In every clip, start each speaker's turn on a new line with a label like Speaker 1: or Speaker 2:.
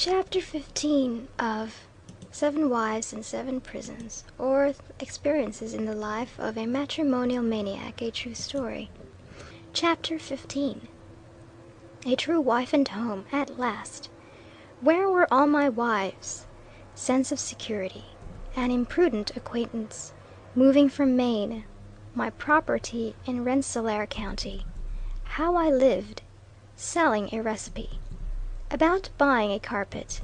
Speaker 1: Chapter 15 of 7 Wives and 7 Prisons, or Experiences in the Life of a Matrimonial Maniac, a True Story. Chapter 15. A true wife and home, at last. Where were all my wives? Sense of security. An imprudent acquaintance. Moving from Maine. My property in Rensselaer County. How I lived. Selling a recipe. About buying a carpet.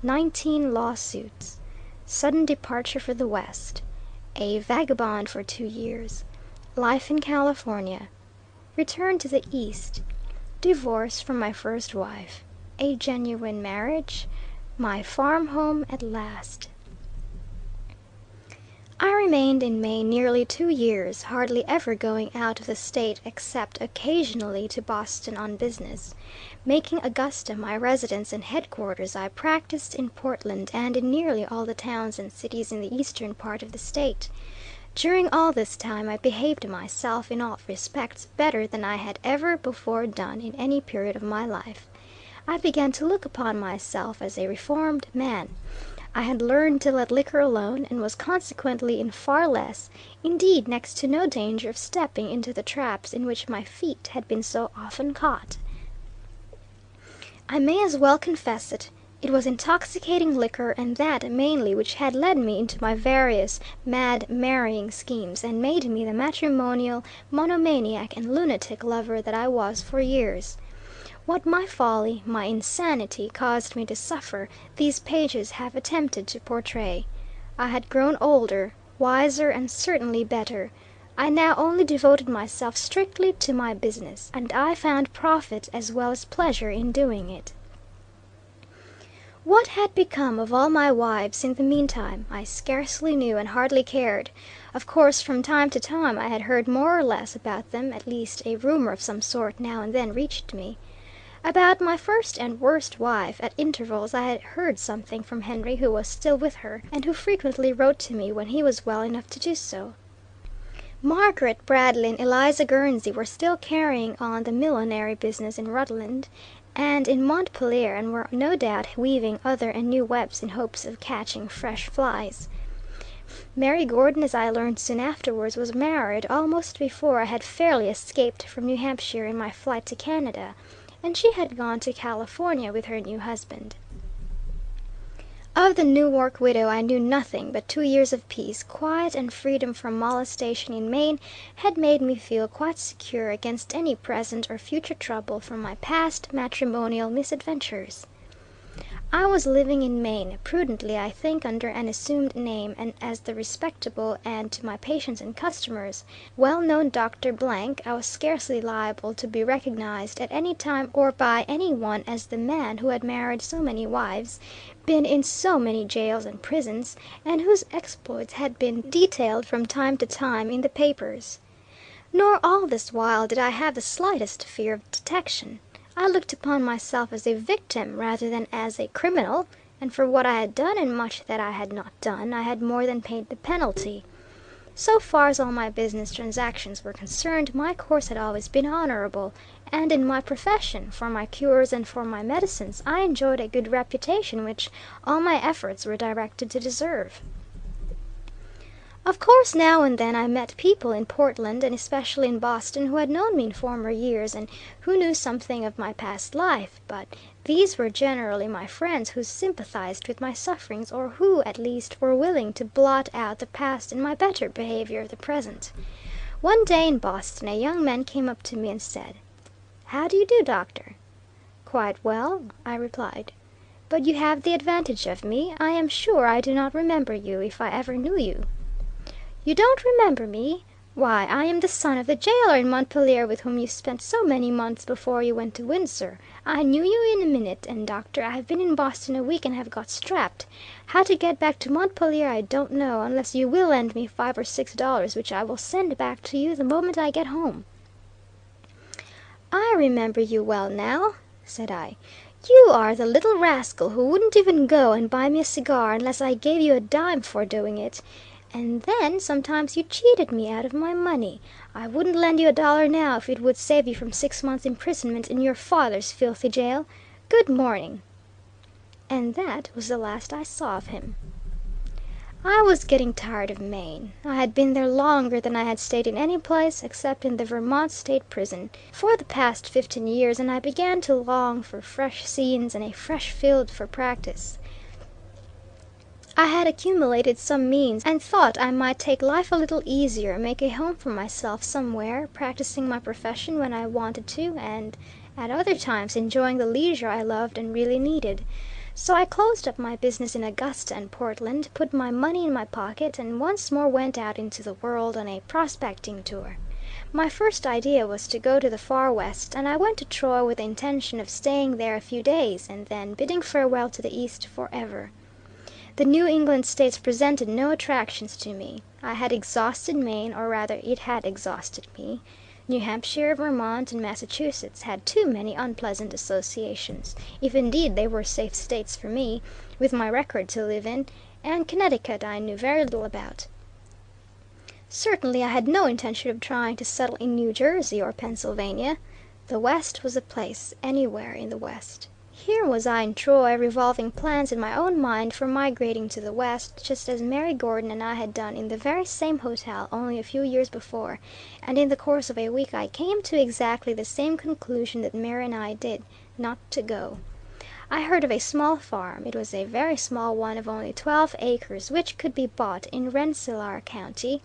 Speaker 1: 19 lawsuits. Sudden departure for the West. A vagabond for 2 years. Life in California. Return to the East. Divorce from my first wife. A genuine marriage. My farm home at last. I remained in Maine nearly 2 years, hardly ever going out of the state except occasionally to Boston on business. Making Augusta my residence and headquarters, I practiced in Portland and in nearly all the towns and cities in the eastern part of the state. During all this time I behaved myself in all respects better than I had ever before done in any period of my life. I began to look upon myself as a reformed man. I had learned to let liquor alone, and was consequently in far less, indeed next to no danger of stepping into the traps in which my feet had been so often caught. I may as well confess it. It was intoxicating liquor, and that mainly, which had led me into my various mad marrying schemes, and made me the matrimonial monomaniac and lunatic lover that I was for years. What my folly, my insanity, caused me to suffer, these pages have attempted to portray. I had grown older, wiser, and certainly better. I now only devoted myself strictly to my business, and I found profit as well as pleasure in doing it. What had become of all my wives in the meantime, I scarcely knew and hardly cared. Of course, from time to time I had heard more or less about them, at least a rumor of some sort now and then reached me. About my first and worst wife, at intervals I had heard something from Henry, who was still with her, and who frequently wrote to me when he was well enough to do so. Margaret Bradley and Eliza Guernsey were still carrying on the millinery business in Rutland and in Montpelier, and were no doubt weaving other and new webs in hopes of catching fresh flies. Mary Gordon, as I learned soon afterwards, was married almost before I had fairly escaped from New Hampshire in my flight to Canada, and she had gone to California with her new husband. Of the Newark widow I knew nothing, but 2 years of peace, quiet, and freedom from molestation in Maine had made me feel quite secure against any present or future trouble from my past matrimonial misadventures. I was living in Maine, prudently I think under an assumed name, and as the respectable, and to my patients and customers, well-known Dr. Blank. I was scarcely liable to be recognized at any time or by any one as the man who had married so many wives, been in so many jails and prisons, and whose exploits had been detailed from time to time in the papers. Nor all this while did I have the slightest fear of detection. I looked upon myself as a victim rather than as a criminal, and for what I had done and much that I had not done, I had more than paid the penalty. So far as all my business transactions were concerned, my course had always been honorable, and in my profession, for my cures and for my medicines, I enjoyed a good reputation which all my efforts were directed to deserve. Of course, now and then I met people in Portland, and especially in Boston, who had known me in former years, and who knew something of my past life, but these were generally my friends who sympathized with my sufferings, or who, at least, were willing to blot out the past in my better behavior of the present. One day in Boston a young man came up to me and said, "How do you do, doctor?" "Quite well," I replied. "But you have the advantage of me. I am sure I do not remember you, if I ever knew you." "You don't remember me? Why, I am the son of the jailer in Montpelier with whom you spent so many months before you went to Windsor. I knew you in a minute, and, doctor, I have been in Boston a week and have got strapped. How to get back to Montpelier I don't know, unless you will lend me $5 or $6, which I will send back to you the moment I get home." "I remember you well now," said I. "You are the little rascal who wouldn't even go and buy me a cigar unless I gave you a dime for doing it. And then, sometimes you cheated me out of my money. I wouldn't lend you $1 now if it would save you from 6 months' imprisonment in your father's filthy jail. Good morning." and that was the last I saw of him. I was getting tired of Maine. I had been there longer than I had stayed in any place except in the Vermont State Prison for the past 15 years, and I began to long for fresh scenes and a fresh field for practice. I had accumulated some means, and thought I might take life a little easier, make a home for myself somewhere, practicing my profession when I wanted to, and at other times enjoying the leisure I loved and really needed. So I closed up my business in Augusta and Portland, put my money in my pocket, and once more went out into the world on a prospecting tour. My first idea was to go to the far west, and I went to Troy with the intention of staying there a few days, and then bidding farewell to the East forever. The New England states presented no attractions to me. I had exhausted Maine, or rather it had exhausted me. New Hampshire, Vermont, and Massachusetts had too many unpleasant associations, if indeed they were safe states for me, with my record to live in, and Connecticut I knew very little about. Certainly I had no intention of trying to settle in New Jersey or Pennsylvania. The West was the place, anywhere in the West. Here was I in Troy, revolving plans in my own mind for migrating to the West, just as Mary Gordon and I had done in the very same hotel only a few years before, and in the course of a week I came to exactly the same conclusion that Mary and I did, not to go. I heard of a small farm, it was a very small one of only 12 acres, which could be bought in Rensselaer County,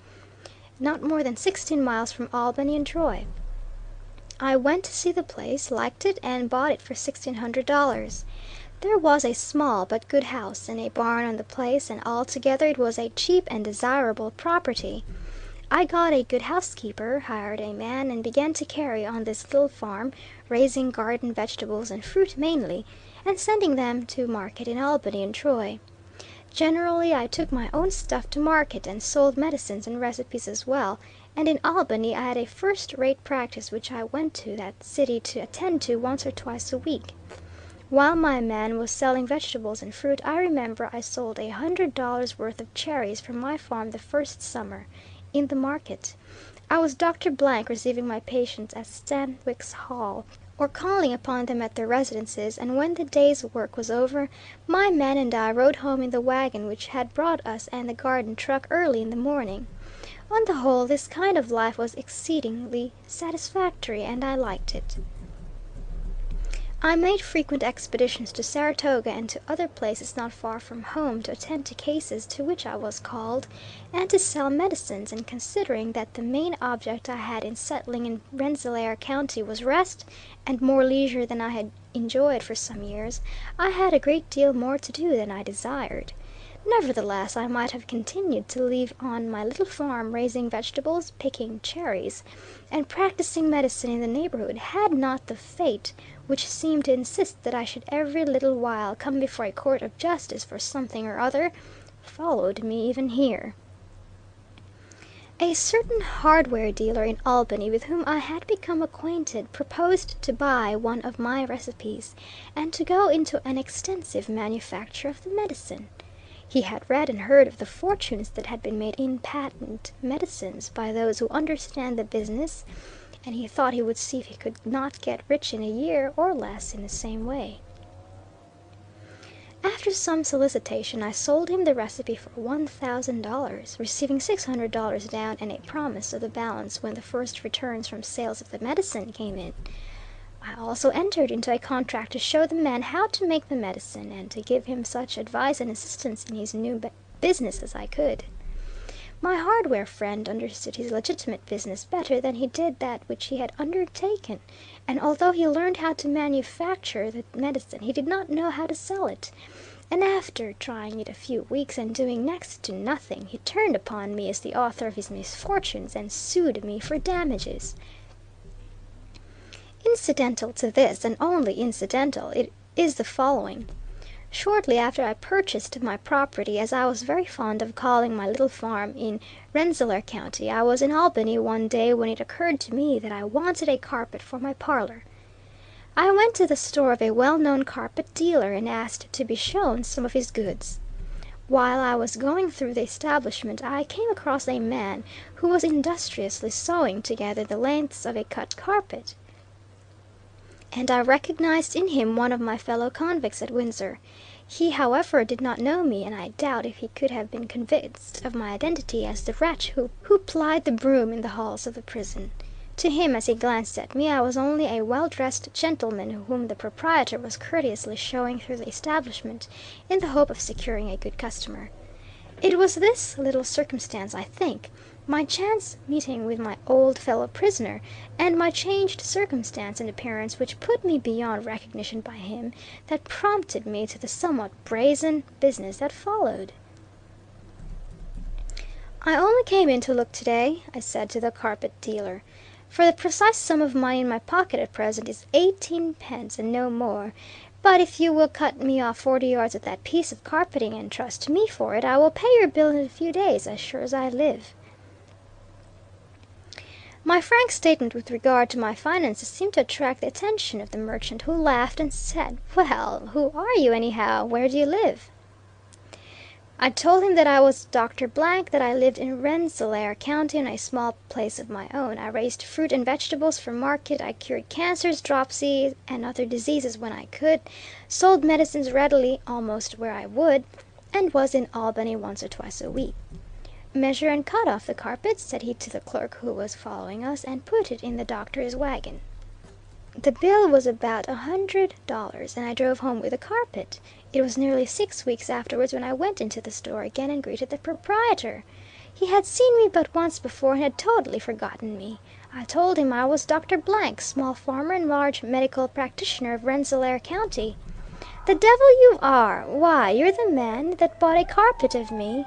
Speaker 1: not more than 16 miles from Albany and Troy. I went to see the place, liked it, and bought it for $1,600. There was a small but good house and a barn on the place, and altogether it was a cheap and desirable property. I got a good housekeeper, hired a man, and began to carry on this little farm, raising garden vegetables and fruit mainly, and sending them to market in Albany and Troy. Generally I took my own stuff to market, and sold medicines and recipes as well, and in Albany I had a first-rate practice which I went to that city to attend to once or twice a week. While my man was selling vegetables and fruit, I remember I sold $100 worth of cherries from my farm the first summer, in the market. I was Dr. Blank receiving my patients at Stanwix Hall, or calling upon them at their residences, and when the day's work was over, my man and I rode home in the wagon which had brought us and the garden truck early in the morning. On the whole, this kind of life was exceedingly satisfactory, and I liked it. I made frequent expeditions to Saratoga and to other places not far from home to attend to cases to which I was called, and to sell medicines, and considering that the main object I had in settling in Rensselaer County was rest, and more leisure than I had enjoyed for some years, I had a great deal more to do than I desired. Nevertheless, I might have continued to live on my little farm, raising vegetables, picking cherries, and practicing medicine in the neighborhood, had not the fate, which seemed to insist that I should every little while come before a court of justice for something or other, followed me even here. A certain hardware dealer in Albany, with whom I had become acquainted, proposed to buy one of my recipes, and to go into an extensive manufacture of the medicine. He had read and heard of the fortunes that had been made in patent medicines by those who understand the business, and he thought he would see if he could not get rich in a year or less in the same way. After some solicitation, I sold him the recipe for $1,000, receiving $600 down and a promise of the balance when the first returns from sales of the medicine came in. I also entered into a contract to show the man how to make the medicine, and to give him such advice and assistance in his new business as I could. My hardware friend understood his legitimate business better than he did that which he had undertaken, and although he learned how to manufacture the medicine, he did not know how to sell it, and after trying it a few weeks and doing next to nothing, he turned upon me as the author of his misfortunes, and sued me for damages. Incidental to this, and only incidental, it is the following. Shortly after I purchased my property, as I was very fond of calling my little farm in Rensselaer County, I was in Albany one day when it occurred to me that I wanted a carpet for my parlor. I went to the store of a well-known carpet dealer and asked to be shown some of his goods. While I was going through the establishment, I came across a man who was industriously sewing together the lengths of a cut carpet. and I recognized in him one of my fellow convicts at Windsor. He, however, did not know me, and I doubt if he could have been convinced of my identity as the wretch who plied the broom in the halls of the prison. To him, as he glanced at me, I was only a well-dressed gentleman whom the proprietor was courteously showing through the establishment in the hope of securing a good customer. It was this little circumstance, I think, my chance meeting with my old fellow prisoner, and my changed circumstance and appearance, which put me beyond recognition by him, that prompted me to the somewhat brazen business that followed. "I only came in to look today," I said to the carpet dealer, "for the precise sum of money in my pocket at present is 18 pence, and no more. But if you will cut me off 40 yards of that piece of carpeting, and trust to me for it, I will pay your bill in a few days, as sure as I live." My frank statement with regard to my finances seemed to attract the attention of the merchant, who laughed and said, "Well, who are you, anyhow? Where do you live?" I told him that I was Dr. Blank, that I lived in Rensselaer County on a small place of my own. I raised fruit and vegetables for market, I cured cancers, dropsy, and other diseases when I could, sold medicines readily almost where I would, and was in Albany once or twice a week. "Measure and cut off the carpet," said he to the clerk who was following us, "and put it in the doctor's wagon." The bill was about $100, and I drove home with the carpet. It was nearly 6 weeks afterwards when I went into the store again and greeted the proprietor. He had seen me but once before and had totally forgotten me. I told him I was Dr. Blank, small farmer and large medical practitioner of Rensselaer County. "The devil you are! Why, you're the man that bought a carpet of me."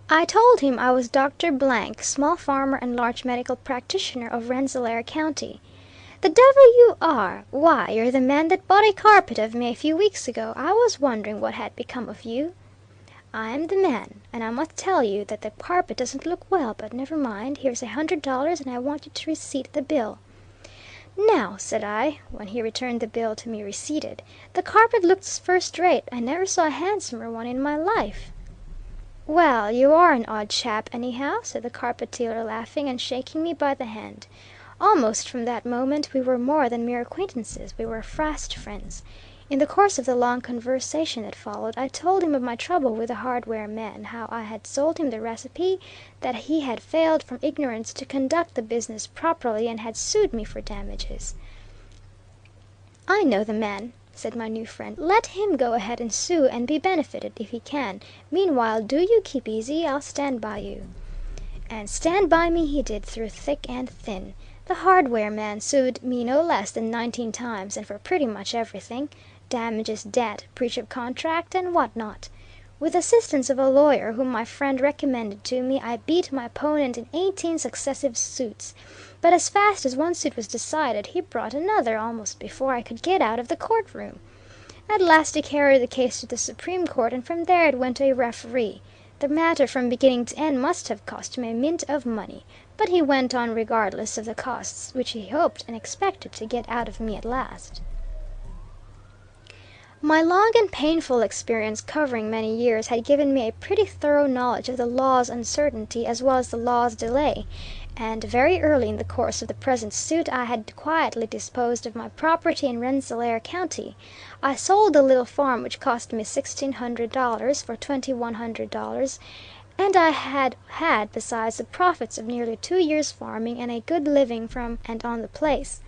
Speaker 1: I told him I was Dr. Blank, small farmer and large medical practitioner of Rensselaer County. "The devil you are! Why, you're the man that bought a carpet of me a few weeks ago. I was wondering what had become of you." "I am the man, and I must tell you that the carpet doesn't look well, but never mind, here's $100, and I want you to receipt the bill." "Now," said I, when he returned the bill to me receipted, "the carpet looks first rate. I never saw a handsomer one in my life." "Well, you are an odd chap, anyhow," said the carpet dealer, laughing, and shaking me by the hand. Almost from that moment we were more than mere acquaintances, we were fast friends. In the course of the long conversation that followed, I told him of my trouble with the hardware man, how I had sold him the recipe, that he had failed from ignorance to conduct the business properly, and had sued me for damages. "I know the man," said my new friend. "Let him go ahead and sue, and be benefited, if he can. Meanwhile, do you keep easy. I'll stand by you." And stand by me he did, through thick and thin. The hardware man sued me no less than 19 times, and for pretty much everything damages, debt, breach of contract, and what not. With the assistance of a lawyer whom my friend recommended to me, I beat my opponent in 18 successive suits. But as fast as one suit was decided, he brought another, almost before I could get out of the court room. At last he carried the case to the Supreme Court, and from there it went to a referee. The matter from beginning to end must have cost him a mint of money, but he went on regardless of the costs, which he hoped and expected to get out of me at last. My long and painful experience, covering many years, had given me a pretty thorough knowledge of the law's uncertainty as well as the law's delay, and very early in the course of the present suit I had quietly disposed of my property in Rensselaer County. I sold the little farm which cost me $1,600 for $2,100, and I had had besides the profits of nearly 2 years' farming and a good living from and on the place.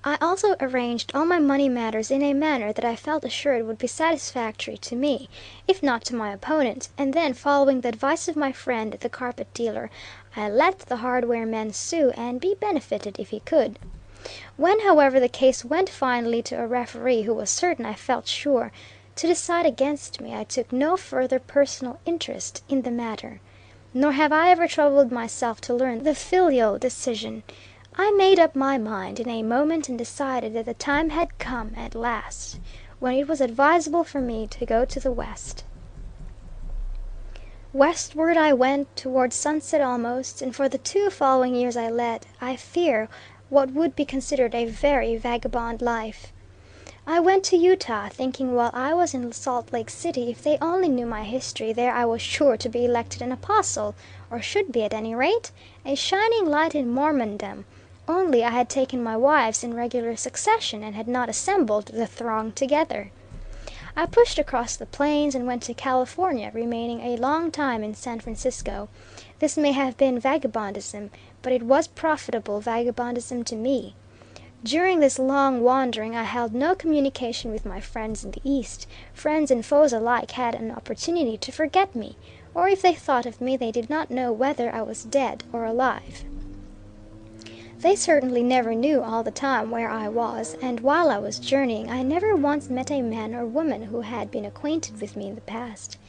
Speaker 1: I also arranged all my money matters in a manner that I felt assured would be satisfactory to me, if not to my opponent, and then, following the advice of my friend the carpet dealer, I let the hardware man sue and be benefited if he could. When, however, the case went finally to a referee who was certain, I felt sure, to decide against me, I took no further personal interest in the matter. Nor have I ever troubled myself to learn the filial decision. I made up my mind in a moment and decided that the time had come at last when it was advisable for me to go to the West. Westward I went, towards sunset almost, and for the 2 following years I led, I fear, what would be considered a very vagabond life. I went to Utah, thinking while I was in Salt Lake City, if they only knew my history there, I was sure to be elected an apostle, or should be at any rate, a shining light in Mormondom. only I had taken my wives in regular succession and had not assembled the throng together. I pushed across the plains and went to California, remaining a long time in San Francisco. This may have been vagabondism, but it was profitable vagabondism to me. During this long wandering I held no communication with my friends in the East. Friends and foes alike had an opportunity to forget me, or if they thought of me they did not know whether I was dead or alive. They certainly never knew all the time where I was, and while I was journeying I never once met a man or woman who had been acquainted with me in the past.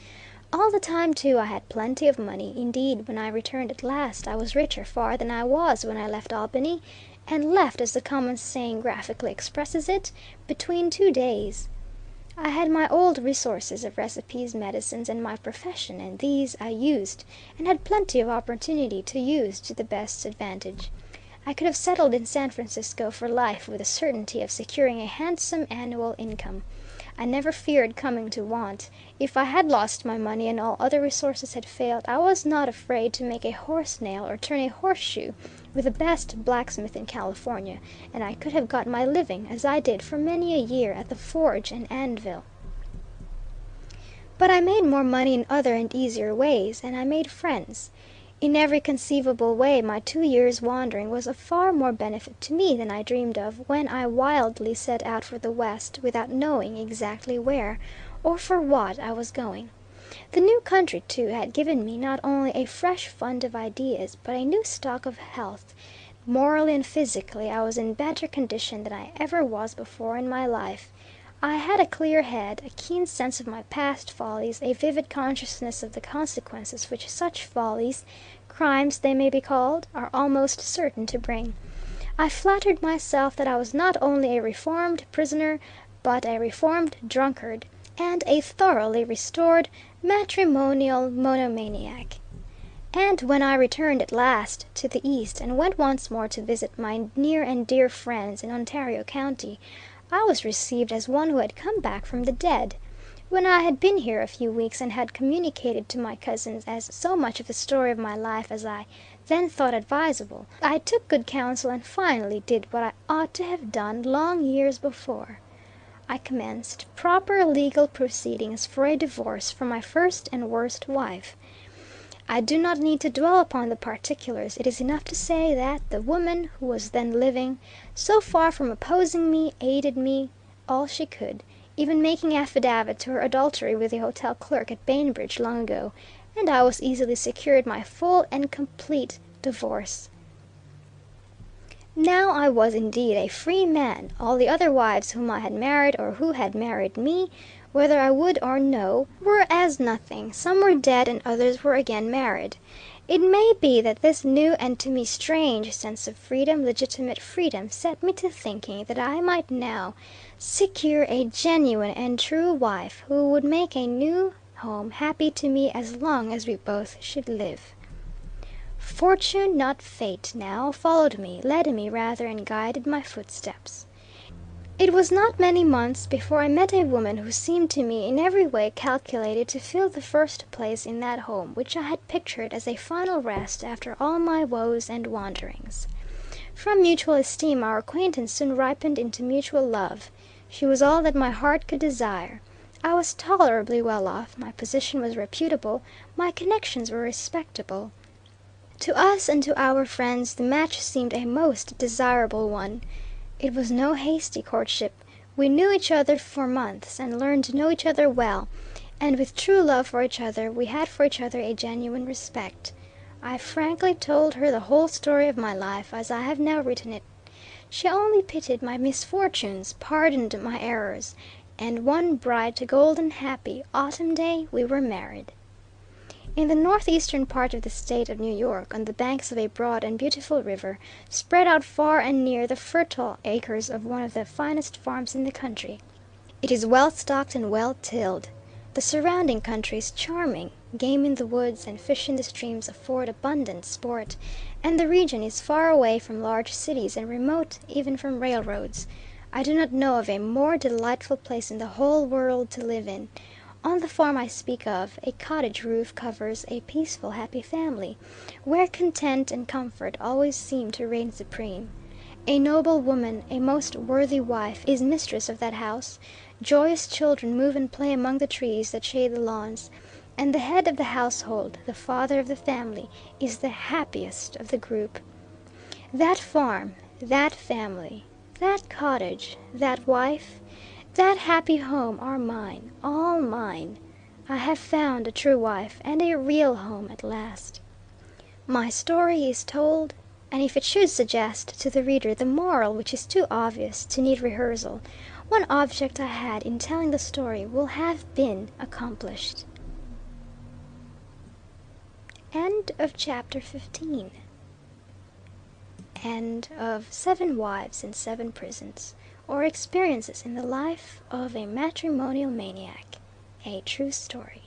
Speaker 1: All the time, too, I had plenty of money. Indeed, when I returned at last, I was richer far than I was when I left Albany, and left, as the common saying graphically expresses it, between 2 days. I had my old resources of recipes, medicines, and my profession, and these I used, and had plenty of opportunity to use to the best advantage. I could have settled in San Francisco for life with the certainty of securing a handsome annual income. I never feared coming to want. If I had lost my money and all other resources had failed, I was not afraid to make a horse nail or turn a horseshoe with the best blacksmith in California, and I could have got my living, as I did for many a year, at the forge and anvil. But I made more money in other and easier ways, and I made friends. In every conceivable way my 2 years' wandering was of far more benefit to me than I dreamed of when I wildly set out for the West without knowing exactly where, or for what, I was going. The new country, too, had given me not only a fresh fund of ideas, but a new stock of health. Morally and physically I was in better condition than I ever was before in my life. I had a clear head, a keen sense of my past follies, a vivid consciousness of the consequences which such follies, crimes they may be called, are almost certain to bring. I flattered myself that I was not only a reformed prisoner, but a reformed drunkard, and a thoroughly restored matrimonial monomaniac. And when I returned at last to the East, and went once more to visit my near and dear friends in Ontario County, I was received as one who had come back from the dead. When I had been here a few weeks, and had communicated to my cousins as so much of the story of my life as I then thought advisable, I took good counsel and finally did what I ought to have done long years before. I commenced proper legal proceedings for a divorce from my first and worst wife. I do not need to dwell upon the particulars. It is enough to say that the woman who was then living, so far from opposing me, aided me all she could, even making affidavit to her adultery with the hotel clerk at Bainbridge long ago, and I was easily secured my full and complete divorce. Now I was indeed a free man. All the other wives whom I had married, or who had married me, whether I would or no, were as nothing. Some were dead, and others were again married. It may be that this new and to me strange sense of freedom, legitimate freedom, set me to thinking that I might now secure a genuine and true wife, who would make a new home happy to me as long as we both should live. Fortune, not fate, now followed me, led me rather, and guided my footsteps. It was not many months before I met a woman who seemed to me in every way calculated to fill the first place in that home which I had pictured as a final rest after all my woes and wanderings. From mutual esteem our acquaintance soon ripened into mutual love. She was all that my heart could desire. I was tolerably well off, my position was reputable, my connections were respectable. To us and to our friends the match seemed a most desirable one. It was no hasty courtship. We knew each other for months, and learned to know each other well, and with true love for each other we had for each other a genuine respect. I frankly told her the whole story of my life, as I have now written it. She only pitied my misfortunes, pardoned my errors, and one bright, golden, happy autumn day we were married. In the northeastern part of the state of New York, on the banks of a broad and beautiful river, spread out far and near the fertile acres of one of the finest farms in the country. It is well stocked and well tilled. The surrounding country is charming. Game in the woods and fish in the streams afford abundant sport, and the region is far away from large cities and remote even from railroads. I do not know of a more delightful place in the whole world to live in. On the farm I speak of, a cottage roof covers a peaceful, happy family, where content and comfort always seem to reign supreme. A noble woman, a most worthy wife, is mistress of that house, joyous children move and play among the trees that shade the lawns, and the head of the household, the father of the family, is the happiest of the group. That farm, that family, that cottage, that wife, that happy home are mine, all mine. I have found a true wife and a real home at last. My story is told, and if it should suggest to the reader the moral which is too obvious to need rehearsal, one object I had in telling the story will have been accomplished. End of chapter 15. End of 7 Wives in 7 Prisons, or Experiences in the Life of a Matrimonial Maniac, a True Story.